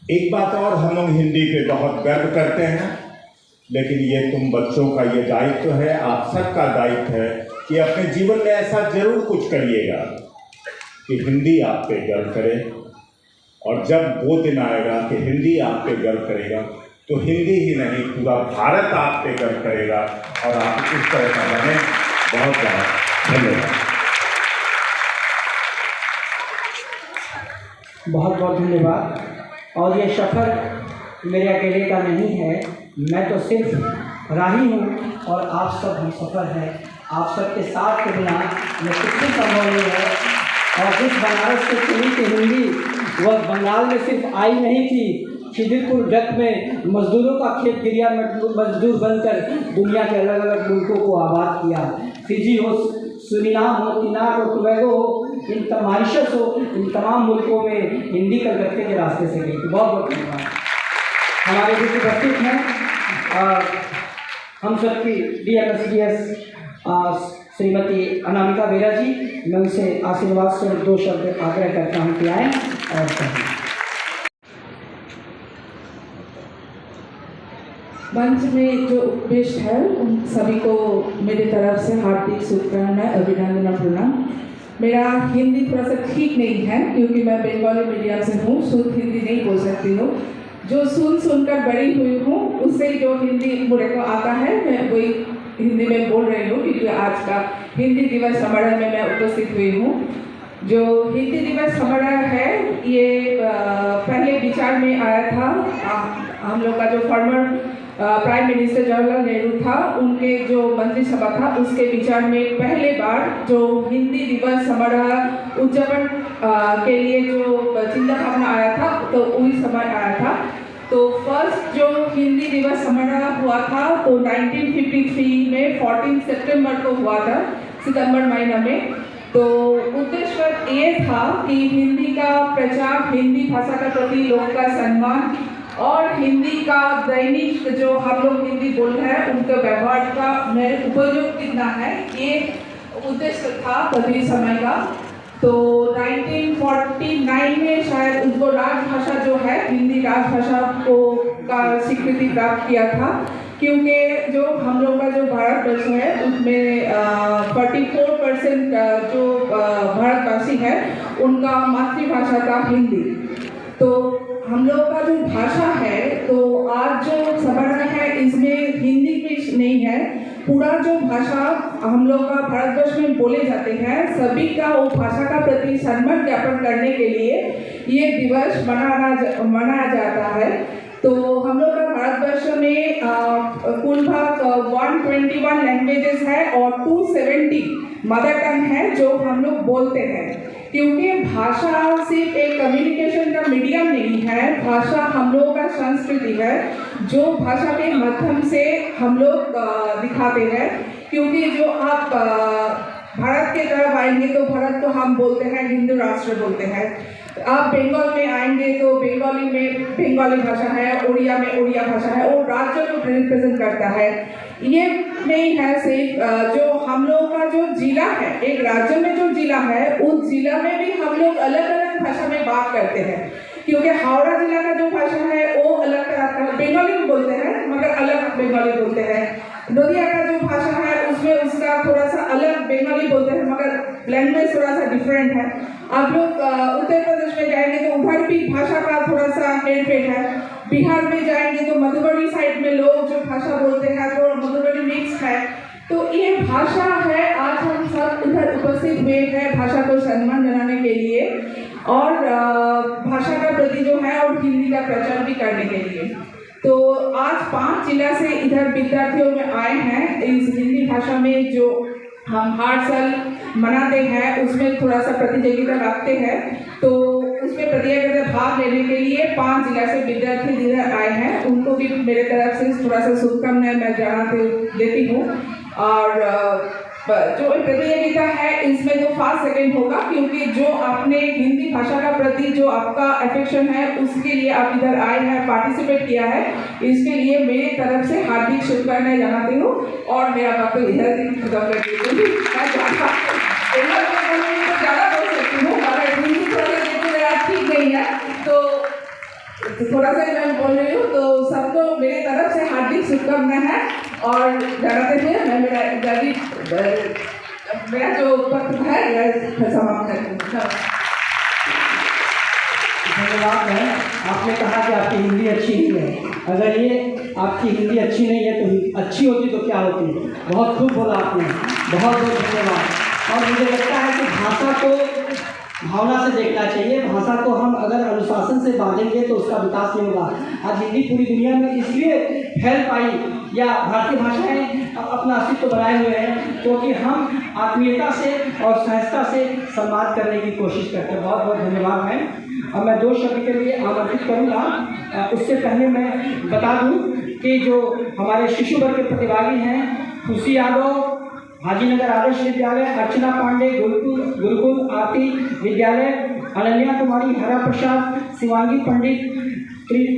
एक बात और, हम लोग हिंदी पे बहुत गर्व करते हैं, लेकिन ये तुम बच्चों का ये दायित्व है, आप सबका दायित्व है कि अपने जीवन में ऐसा जरूर कुछ करिएगा कि हिंदी आप पे गर्व करे। और जब वो दिन आएगा कि हिंदी आप पे गर्व करेगा तो हिंदी ही नहीं पूरा भारत आप पे गर्व करेगा और आप इस तरह का बने। बहुत बहुत धन्यवाद। बहुत बहुत धन्यवाद। और ये सफ़र मेरे अकेले का नहीं है, मैं तो सिर्फ राही हूँ और आप सब हम सफ़र हैं। आप सबके साथ के बिना ये कुछ भी संभव नहीं है। और जिस बनारस से चली थी हिंदी, वह बंगाल में सिर्फ आई नहीं थी, खिदिरपुर डक में मजदूरों का खेत गिरिया में मजदूर बनकर दुनिया के अलग अलग मुल्कों को आबाद किया। फिजी हो, सुरीनाम हो, तिनार हो, टोबैगो हो, इन मॉरिशस हो, इन तमाम मुल्कों में हिंदी कलकत्ते के रास्ते से गई थी। बहुत बहुत धन्यवाद। हमारे बीच उपस्थित हैं हम सबकी DMSDS श्रीमती अनामिका बेरा जी, मैं उनसे आशीर्वाद से 2 शब्द आग्रह करता हूँ कि आएँ और कहें। मंच में जो उपविष्ट है उन सभी को मेरी तरफ से हार्दिक शुभकामनाएं, अभिनंदन और प्रणाम। मेरा हिंदी थोड़ा सा ठीक नहीं है क्योंकि मैं बंगाली मीडियम से हूँ, शुद्ध हिंदी नहीं बोल सकती हूँ। जो सुनकर बड़ी हुई हूँ उससे जो हिंदी मुझे को आता है मैं वही हिंदी में बोल रही हूँ, क्योंकि आज का हिंदी दिवस समारोह में मैं उपस्थित हुई हूँ। जो हिंदी दिवस समारोह है ये पहले विचार में आया था, हम लोग का जो former prime minister Jawaharlal Nehru था उनके जो मंत्रिसभा था उसके विचार में पहले बार जो हिंदी दिवस समारोह उद्यापन के लिए जो चिंता भावना आया था तो उसी समय आया था। तो फर्स्ट जो हिंदी दिवस समारोह हुआ था तो 1953 में 14 सितंबर को हुआ था, सितंबर महीना में। तो उद्देश्य ये था कि हिंदी का प्रचार, हिंदी भाषा का प्रति लोगों का सम्मान और हिंदी का दैनिक जो हम लोग हिंदी बोल रहे हैं उनके व्यवहार का मेरे उपयोग कितना है, ये उद्देश्य था तभी समय का। तो 1949 में शायद उनको राजभाषा जो है हिंदी राजभाषा को का स्वीकृति प्राप्त किया था, क्योंकि जो हम लोग का जो भारतवर्ष है उसमें 44% जो भारतवासी है उनका मातृभाषा था हिंदी। तो हम लोग का जो भाषा है तो आज जो समारोह है इसमें हिंदी भी नहीं है, पूरा जो भाषा हम लोग का भारतवर्ष में बोले जाते हैं सभी का वो भाषा का प्रति सम्मान ज्ञापन करने के लिए ये दिवस मनाया जाता है। तो हम लोग का भारतवर्ष में कुल भाग 121 लैंग्वेजेस है और 270 मदर टंग है जो हम लोग बोलते हैं, क्योंकि भाषा सिर्फ एक कम्युनिकेशन का मीडियम नहीं है, भाषा हम लोगों का संस्कृति है जो भाषा के माध्यम से हम लोग दिखाते हैं। क्योंकि जो आप भारत के तरफ आएंगे तो भारत को हम बोलते हैं हिंदू राष्ट्र बोलते हैं, आप बंगाल में आएंगे तो बंगाली में बंगाली भाषा है, उड़िया में उड़िया भाषा है, और राज्य को रिप्रेजेंट करता है। ये नहीं है सिर्फ जो हम लोग का जो जिला है, एक राज्य में जो जिला है उस जिला में भी हम लोग अलग अलग भाषा में बात करते हैं, क्योंकि हावड़ा जिला का जो भाषा है वो अलग तरह का बंगाली में बोलते हैं मगर अलग बंगाली बोलते हैं। नदिया का जो भाषा है उसमें उसका थोड़ा सा अलग बंगाली बोलते हैं मगर लैंग्वेज थोड़ा सा डिफरेंट है। आप लोग उत्तर प्रदेश में जाएंगे तो उधर भी भाषा का थोड़ा सा हेरफेर है। बिहार में जाएंगे तो मधुबनी साइड में लोग जो भाषा बोलते हैं तो मधुबनी मिक्स है। तो ये भाषा है, आज हम सब इधर उपस्थित हुए हैं भाषा को सम्मान जनाने के लिए और भाषा का प्रति जो है और हिंदी का प्रचार भी करने के लिए। तो आज 5 जिला से इधर विद्यार्थियों में आए हैं। इस हिंदी भाषा में जो हम हर साल मनाते हैं उसमें थोड़ा सा प्रतियोगिता रखते हैं, तो उसमें प्रतियोगिता भाग लेने के लिए 5 जिला से विद्यार्थी इधर आए हैं, उनको भी मेरे तरफ से थोड़ा सा शुभकामनाएं मैं देती हूँ। और जो प्रतियोगिता है इसमें जो फर्स्ट सेकंड होगा, क्योंकि जो आपने हिंदी भाषा का प्रति जो आपका अफेक्शन है उसके लिए आप इधर आए हैं, पार्टिसिपेट किया है, इसके लिए मेरी तरफ से हार्दिक शुभकामनाएं जनाती हूँ। और मेरा वक्त इधर खत्म कर देती हूँ। मैं ज़्यादा बोल सकती हूँ मगर हिंदी थोड़ा सा मेरा ठीक नहीं है तो थोड़ा सा मैं बोल रही हूँ। तो सबको मेरी तरफ से हार्दिक शुभकामनाएं है और जनाते हुए मैं मेरा जो वक्तव्य है समाप्त करती हूँ। धन्यवाद है। आपने कहा कि आपकी हिंदी अच्छी नहीं है, अगर ये आपकी हिंदी अच्छी नहीं है तो अच्छी होती तो क्या होती। बहुत खूब बोला आपने, बहुत बहुत धन्यवाद। और मुझे लगता है कि भाषा को भावना से देखना चाहिए, भाषा को हम अगर अनुशासन से बांधेंगे तो उसका विकास नहीं होगा। आज हिंदी पूरी दुनिया में इसलिए फैल पाई या भारतीय भाषाएं अपना अस्तित्व बनाए हुए हैं क्योंकि हम आत्मीयता से और सहजता से संवाद करने की कोशिश करते हैं। बहुत बहुत धन्यवाद है। अब मैं 2 शब्द के लिए आमंत्रित करूँगा। उससे पहले मैं बता दूँ कि जो हमारे शिशु वर्ग के प्रतिभागी हैं, खुशी यादव हाजीनगर आदर्श विद्यालय, अर्चना पांडे गुरुकुल आरती विद्यालय, अनन्या कुमारी हरा प्रसाद, शिवांगी पंडित,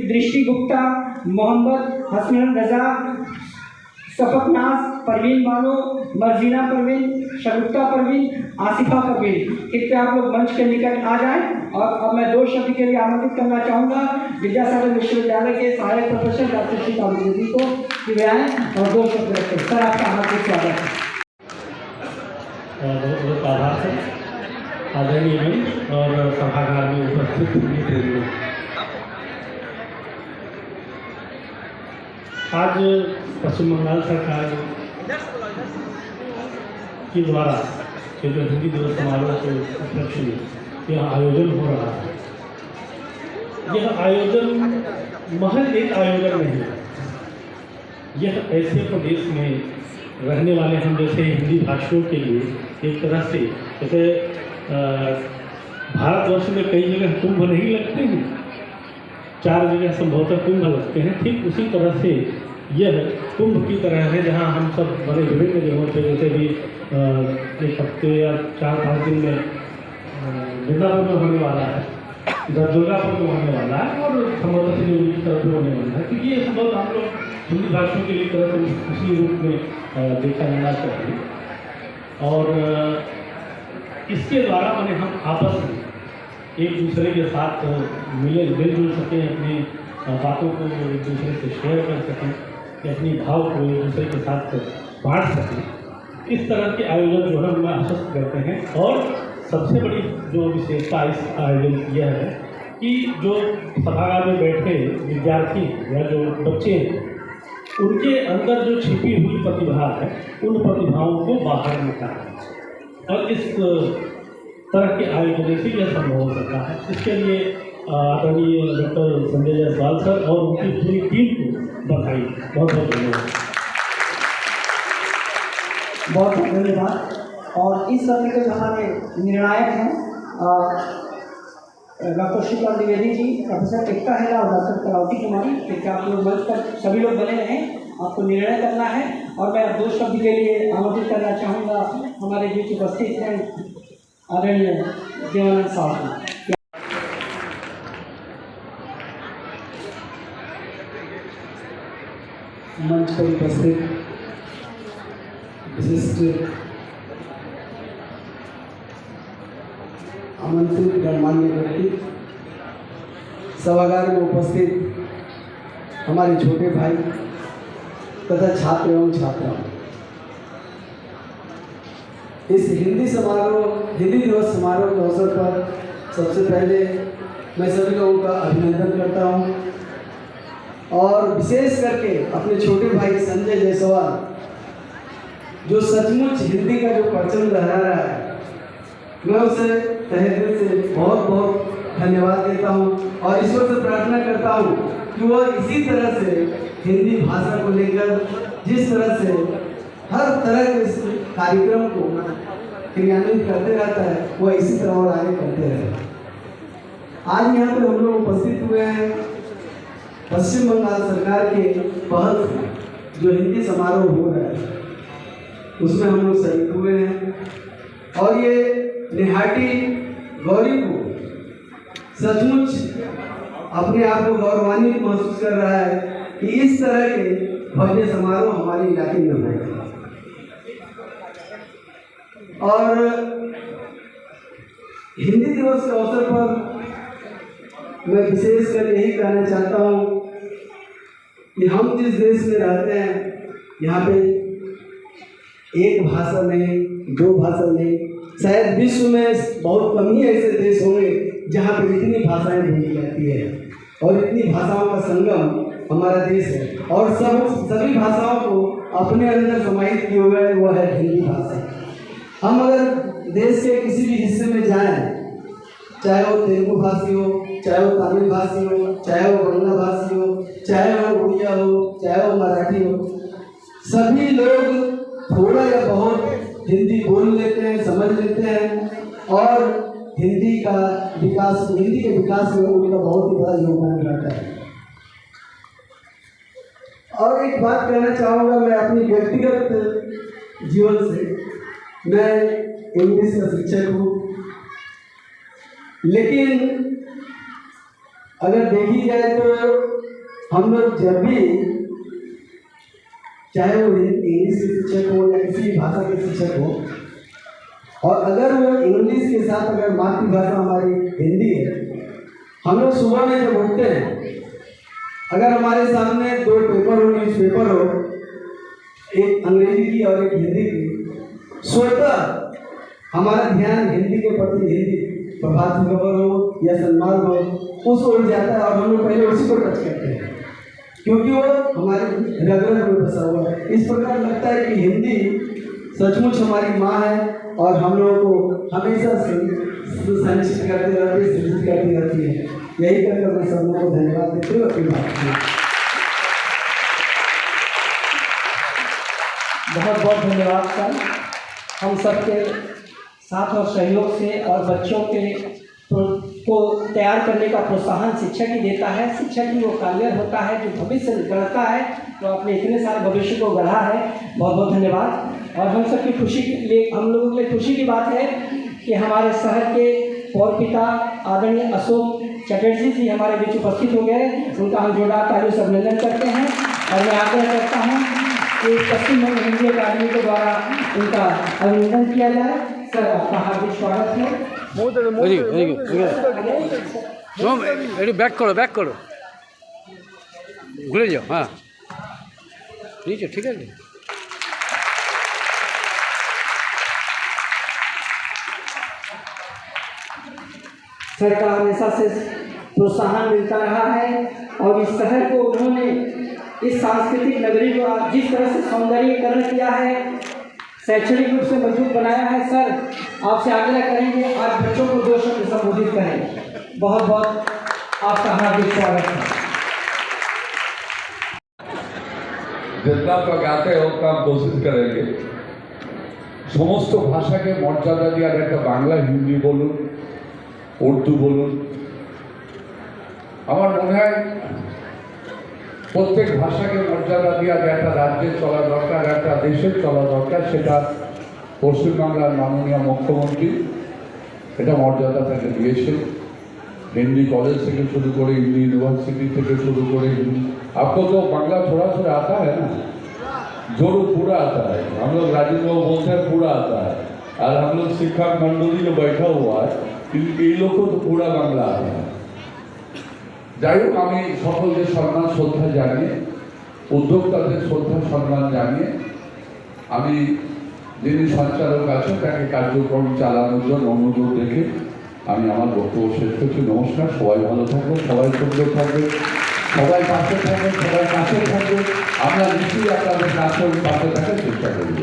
दृष्टि गुप्ता, मोहम्मद हसनैन रजा, सफकनाज, परवीन बानो, मर्जीना परवीन, शगुफ्ता परवीन, आसिफा परवीन। कृपया आप लोग मंच के निकट आ जाएं। और अब मैं 2 शब्द के लिए आमंत्रित करना चाहूँगा विद्यासागर विश्वविद्यालय के सहायक प्रोफेसर डॉक्टर श्री जी को कि वे आएँ और 2 शब्द रखें। सर, आपका हार्दिक स्वागत है। बहुत बहुत आभार है आदरणीय मंच और सभागार में उपस्थित हुए। आज पश्चिम बंगाल सरकार के द्वारा क्षेत्रीय हिंदी दिवस समारोह के उपलक्ष्य में यह आयोजन हो रहा है। यह आयोजन महज एक आयोजन नहीं है, यह ऐसे प्रदेश में रहने वाले हम जैसे हिंदी भाषियों के लिए एक तरह से, जैसे भारतवर्ष में कई जगह कुंभ नहीं लगते हैं, 4 जगह संभवतः कुंभ लगते हैं, ठीक उसी तरह से यह कुंभ की तरह है जहां हम सब बड़े विभिन्न जगहों पे, जैसे भी 1 हफ्ते या 4-5 दिन में वृंदावन में होने वाला है, इधर दुर्गापुर में होने वाला है और संभवतः सिलीगुड़ी की तरफ में होने वाला है, क्योंकि ये संभव हम लोग हिंदी भाषियों के लिए तरह से उसी रूप में देखा जाना चाहिए। और इसके द्वारा मैंने हम आपस में एक दूसरे के साथ मिलजुल सकें, अपनी बातों को एक दूसरे से शेयर कर सकें, अपनी भाव को एक दूसरे के साथ बांट सकें। इस तरह के आयोजन जो है हम आश्वस्त करते हैं। और सबसे बड़ी जो विशेषता इस आयोजन की यह है कि जो सभागार में बैठे विद्यार्थी या जो बच्चे हैं, उनके अंदर जो छिपी हुई प्रतिभा है, उन प्रतिभाओं को बाहर निकालें। और इस तरह के आयोजन से यह संभव हो सकता है। इसके लिए आदरणीय डॉक्टर संजय जायसवाल सर और उनकी पूरी टीम को बधाई। बहुत बहुत धन्यवाद। बहुत बहुत धन्यवाद। और इस सत्र के हमारे निर्णायक हैं डॉक्टर श्रीकांत द्विवेदी जी, प्रोफेसर एकता हेला और डॉक्टर कलावती कुमारी। क्योंकि आप लोग मंच पर सभी लोग बने रहें, आपको निर्णय करना है। और मैं 2 शब्द के लिए आमंत्रित करना चाहूँगा हमारे बीच उपस्थित हैं आदरणीय देवानंद साहब। मंच पर उपस्थित विशिष्ट आमंत्रित गणमान्य व्यक्ति, सभागार में उपस्थित हमारे छोटे भाई तथा छात्र एवं छात्राओं, इस हिंदी दिवस समारोह के अवसर पर सबसे पहले मैं सभी लोगों का अभिनंदन करता हूं और विशेष करके अपने छोटे भाई संजय जायसवाल, जो सचमुच हिंदी का जो परचम लहरा रहा है, मैं उसे तहे दिल से बहुत बहुत धन्यवाद देता हूं और ईश्वर से प्रार्थना करता हूं कि वह इसी तरह से हिंदी भाषा को लेकर जिस तरह से हर तरह के इस कार्यक्रम को क्रियान्वित करते रहता है, वह इसी तरह और आगे करते रहे। आज यहाँ पे हम लोग उपस्थित हुए हैं पश्चिम बंगाल सरकार के पहल से जो हिंदी समारोह हो रहा है, उसमें हम लोग शरीक हुए हैं। और ये निहाटी गौरी को सचमुच अपने आप को गौरवान्वित महसूस कर रहा है कि इस तरह के भव्य समारोह हमारे इलाके में हो रहे हैं। और हिंदी दिवस के अवसर पर मैं विशेष कर यही कहना चाहता हूँ कि हम जिस देश में रहते हैं, यहाँ पे एक भाषा नहीं, 2 भाषा नहीं, शायद विश्व में बहुत कम ही ऐसे देश होंगे जहाँ पे इतनी भाषाएं बोली जाती है और इतनी भाषाओं का संगम हमारा देश है। और सभी भाषाओं को अपने अंदर समाहित किए हुए है, वो है हिंदी भाषा। हम अगर देश के किसी भी हिस्से में जाएं, चाहे वो तेलुगु भाषी हो, चाहे वो तमिल भाषी हो, चाहे वो बंगला भाषी हो, चाहे वो उड़िया हो, चाहे वो मराठी हो, सभी लोग थोड़ा या बहुत हिंदी बोल लेते हैं, समझ लेते हैं और हिंदी के विकास में उनका बहुत ही बड़ा योगदान रहता है। और एक बात कहना चाहूँगा मैं अपनी व्यक्तिगत जीवन से, मैं इंग्लिश का शिक्षक हूँ, लेकिन अगर देखी जाए तो हम लोग जब भी चाहे वो इंग्लिश के शिक्षक हो या किसी भी भाषा के शिक्षक हो। और अगर वो इंग्लिश के साथ अगर मातृभाषा हमारी हिंदी है, हम लोग सुबह में जब उठते हैं, अगर हमारे सामने दो पेपर हो, न्यूज़ पेपर हो, एक अंग्रेजी की और एक हिंदी की, स्वतः हमारा ध्यान हिंदी के प्रति, हिंदी प्रभात खबर हो या सन्मान हो, उस ओर जाता है और हम लोग पहले उसी को टच करते हैं, क्योंकि वो हमारे रग रग में बसा हुआ है। इस प्रकार लगता है कि हिंदी सचमुच हमारी माँ है और हम लोगों को हमेशा संरक्षित करती रहती है, शिक्षित करती रहती है। यही कहकर मैं सब लोगों को धन्यवाद देते हुए अपनी बात बहुत बहुत धन्यवाद सर। हम सबके साथ और सहयोग से और बच्चों के को तैयार करने का प्रोत्साहन शिक्षक ही देता है। शिक्षक ही वो कारीगर होता है जो भविष्य गढ़ता है, तो आपने इतने सारे भविष्य को गढ़ा है। बहुत बहुत धन्यवाद। और हम सबकी खुशी के लिए, हम लोगों के लिए खुशी की बात है कि हमारे शहर के पौर पिता आदरणीय अशोक चटर्जी जी हमारे बीच उपस्थित हो गए। उनका हम जोरदार तालियों से अभिनंदन करते हैं और मैं आग्रह करता हूँ कि पश्चिम बंग हिंदी अकादमी के द्वारा उनका अभिनंदन किया जाए। सर आपका हार्दिक स्वागत है। बैक करो घुले जाओ। हाँ नीचे, ठीक है जी। सर का हमेशा से प्रोत्साहन मिलता रहा है और इस शहर को उन्होंने, इस सांस्कृतिक नगरी को आप जिस तरह से सौंदर्यीकरण किया है, शैक्षणिक रूप से मजबूत बनाया है। सर आपसे आग्रह करेंगे आज बच्चों को 2 शब्द संबोधित करें। बहुत बहुत आपका हार्दिक स्वागत है। जितना प्रगाते उतना कोशिश करेंगे। समस्त भाषा के मर्यादा दिया एक बांग्ला, हिंदी बोलून, उर्दू बोलून, আমার মনে হয় প্রত্যেক ভাষাকে মর্যাদা দেওয়া যে একটা রাজ্যে চলা দরকার, একটা দেশে চলা দরকার, সেটা পশ্চিমবাংলার মাননীয় মুখ্যমন্ত্রী এটা মর্যাদা তাকে দিয়েছেন। हिंदी कॉलेज से शुरू करे, हिंदी यूनिवर्सिटी से शुरू करे। आपको तो बांग्ला थोड़ा थोड़ा आता है ना? जोरू पूरा आता है। हम लोग राजेंद्र बाबू बोलते हैं पूरा आता है, और हम लोग शिक्षक मंडली जो बैठा हुआ है ये लोग को तो पूरा बांग्ला आता है। যাই হোক, আমি সকলকে সম্মান শ্রদ্ধা জানিয়ে, উদ্যোক্তাদের শ্রদ্ধা সম্মান জানিয়ে, আমি যিনি সঞ্চালক আছেন তাকে কার্যক্রম চালানোর জন্য অনুরোধ রেখে আমি আমার বক্তব্য শেষ করছি। নমস্কার। সবাই ভালো থাকবেন, সবাই সুন্দর থাকবেন, সবাই পাশে থাকবেন, সবাই কাছে থাকবেন। আমরা নিশ্চয়ই আপনাদের পাশে থাকার চেষ্টা করব।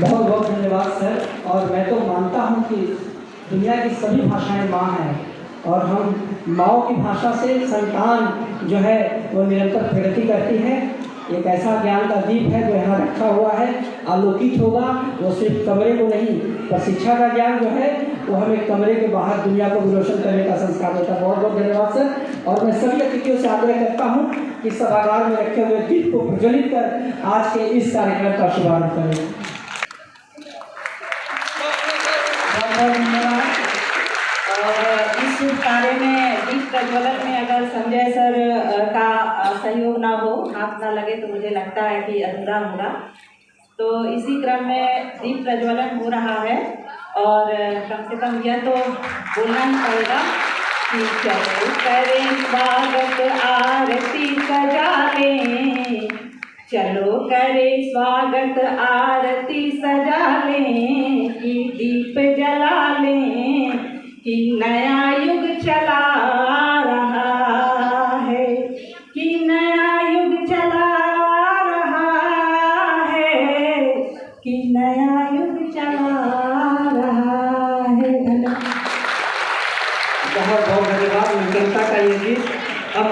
बहुत बहुत धन्यवाद सर। और मैं तो मानता हूँ कि दुनिया की सभी भाषाएं माँ हैं और हम माँओं की भाषा से संतान जो है वो निरंतर प्रगति करती है। एक ऐसा ज्ञान का दीप है जो यहाँ रखा हुआ है, आलोकित होगा। वो सिर्फ कमरे को नहीं, पर शिक्षा का ज्ञान जो है वो हमें कमरे के बाहर दुनिया को रोशन करने का संस्कार देता है। बहुत बहुत धन्यवाद सर। और मैं सभी अतिथियों से आग्रह करता हूँ कि सभागार में रखे हुए दीप को प्रज्वलित कर आज के इस कार्यक्रम का शुभारंभ करें। और इस शुभ कार्य में दीप प्रज्वलन में अगर संजय सर का सहयोग ना हो, हाथ ना लगे, तो मुझे लगता है कि अधूरा होगा। तो इसी क्रम में दीप प्रज्वलन हो रहा है और कम से कम यह तो बोलना ही पड़ेगा कि चलो करें स्वागत आरती सजा लें, चलो करे स्वागत आरती सजा लें, कि दीप जला लें, कि नया युग चला रहा है, कि नया युग चला रहा है, कि नया युग चला रहा है। बहुत बहुत धन्यवाद। जनता का ये गीत अब